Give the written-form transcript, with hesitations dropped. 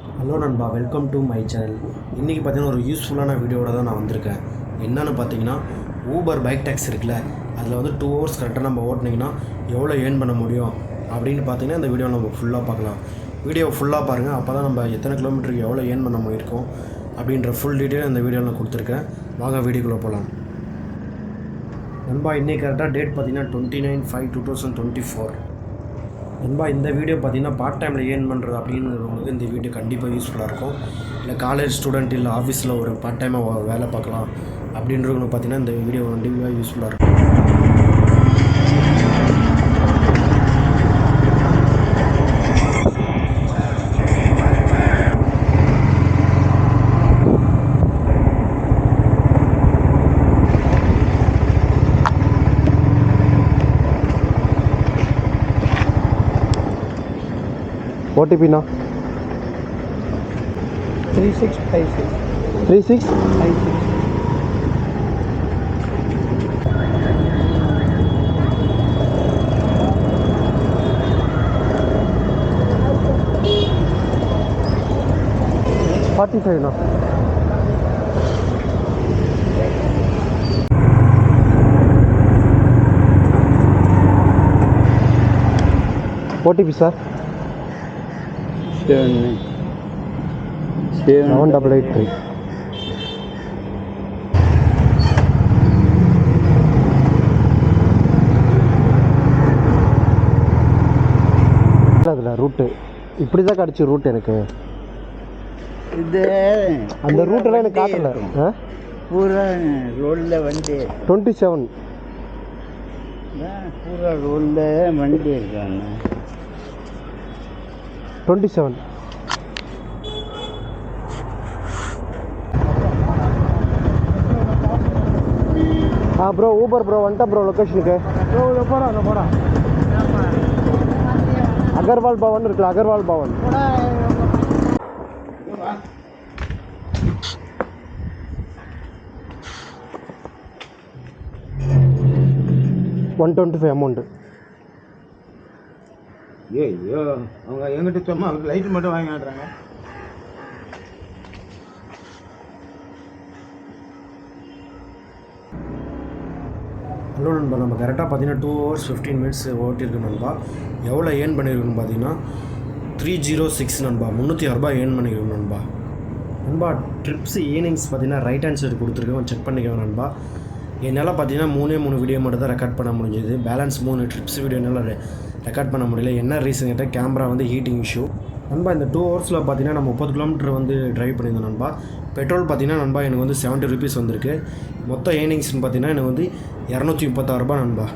Hello நண்பா, welcome to my channel. இன்றைக்கி பார்த்தீங்கன்னா ஒரு யூஸ்ஃபுல்லான வீடியோவோட தான் நான் வந்திருக்கேன். என்னென்னு பார்த்தீங்கன்னா, ஊபர் பைக் டேக்ஸி இருக்குல்ல, அதில் வந்து 2 ஹவர்ஸ் கரெக்டாக நம்ம ஓட்டினீங்கன்னா எவ்வளோ ஏர்ன் பண்ண முடியும் அப்படின்னு பார்த்தீங்கன்னா இந்த வீடியோ நம்ம ஃபுல்லாக பார்க்கலாம். வீடியோ ஃபுல்லாக பாருங்கள், அப்போ தான் நம்ம எத்தனை கிலோமீட்டருக்கு எவ்வளோ ஏர்ன் பண்ண முடியிருக்கோம் அப்படின்ற ஃபுல் டீட்டெயில் இந்த வீடியோவில் நான் கொடுத்துருக்கேன். வாங்க வீடியோக்குள்ளே போகலாம். நண்பா, இன்றைக்கி கரெக்டாக டேட் பார்த்தீங்கன்னா 29/5/2024. நண்பா, இந்த வீடியோ பார்த்தீங்கன்னா பார்ட் டைமில் ஏர்ன் பண்ணுறது அப்படின்றவங்களுக்கு இந்த வீடியோ கண்டிப்பாக யூஸ்ஃபுல்லாக இருக்கும். இல்லை காலேஜ் ஸ்டூடெண்ட் இல்லை ஆஃபீஸில் ஒரு பார்ட் டைமாக வேலை பார்க்கலாம் அப்படின்றவங்களுக்கு பார்த்தீங்கன்னா இந்த வீடியோ கண்டிப்பாக யூஸ்ஃபுல்லாக இருக்கும். ஓடிபிண்ணா 3656 3656. $45ண்ணா. OTP sir 7883. அதில் ரூட்டு இப்படி தான் கிடச்சி ரூட் எனக்கு இது அந்த ரூட்டெல்லாம் எனக்கு காட்டல. பூரா ரோடில் வண்டி 27 பூரா ரோடில் வண்டி இருக்காங்க. 27 ப்ரோ, ஊபர் ப்ரோ வந்துட்டேன் ப்ரோ லொக்கேஷனுக்கு. போகிறேன் அகர்வால் பவன் இருக்குல்ல, அகர்வால் பவன். $125 அமௌண்ட்டு. ஐயோ, அவங்க எங்கிட்ட சும்மா லைட் மட்டும் வாங்கி ஆடுறாங்க. ஹலோ நண்பா, நம்ம கரெக்டாக பார்த்தீங்கன்னா 2 hours 15 minutes ஓட்டிருக்கு நண்பா. எவ்வளோ ஏர்ன் பண்ணியிருக்குன்னு பார்த்தீங்கன்னா 306 நண்பா, $306 ஏர்ன் பண்ணியிருக்கோம் நண்பா. நண்பா, ட்ரிப்ஸ் ஈவினிங்ஸ் பார்த்தீங்கன்னா ரைட் ஹேண்ட் சைடு கொடுத்துருக்கேன், செக் பண்ணிக்கோங்க நண்பா. என்னால் பார்த்தீங்கன்னா 3 வீடியோ மட்டும் தான் ரெக்கார்ட் பண்ண முடிஞ்சது. பேலன்ஸ் 3 ட்ரிப்ஸ் வீடியோ என்னால் ரெக்கார்ட் பண்ண முடியல. என்ன ரீசன் கேட்டால் கேமரா வந்து ஹீட்டிங் இஷ்யூ நண்பா. இந்த 2 ஹவர்ஸில் பார்த்தீங்கன்னா நான் 30 கிலோமீட்டர் வந்து ட்ரைவ் பண்ணியிருந்தேன் நண்பா. பெட்ரோல் பார்த்தீங்கன்னா நண்பா எனக்கு வந்து 70 rupees வந்திருக்கு. மொத்த ஏர்னிங்ஸ்னு பார்த்தீங்கன்னா எனக்கு வந்து $236 நண்பா.